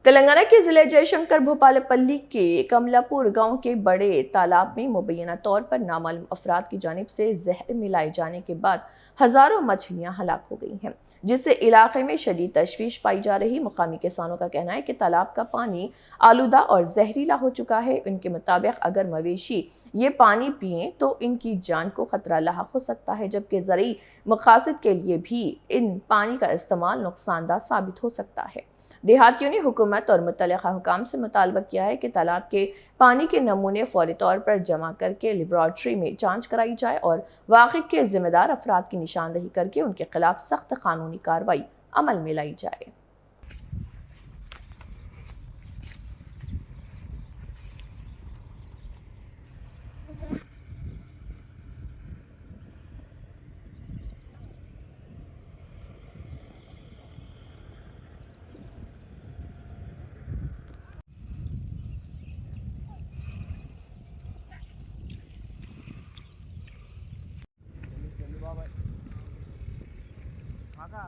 तेलंगाना के जिले जयशंकर भोपालपल्ली के कमलापुर गांव के बड़े तालाब में मुबैना तौर पर नामालूम अफराद की जानिब से जहर मिलाए जाने के बाद हजारों मछलियां हलाक हो गई हैं, जिससे इलाके में शदीद तशवीश पाई जा रही। मुकामी किसानों का कहना है कि तालाब का पानी आलूदा और जहरीला हो चुका है। उनके मुताबिक अगर मवेशी ये पानी पिए तो इनकी जान को खतरा लाहक हो सकता है, जबकि ज़रूरी मकासद के लिए भी इन पानी का इस्तेमाल नुकसानदा साबित हो सकता है। देहातियों ने हुकूमत और मुतल्लिका हुकाम से मुतालबा किया है कि तालाब के पानी के नमूने फौरी तौर पर जमा करके लेबॉरेटरी में जांच कराई जाए और वाक़ई के जिम्मेदार अफराद की निशानदही करके उनके खिलाफ सख्त कानूनी कार्रवाई अमल में लाई जाए। కాకా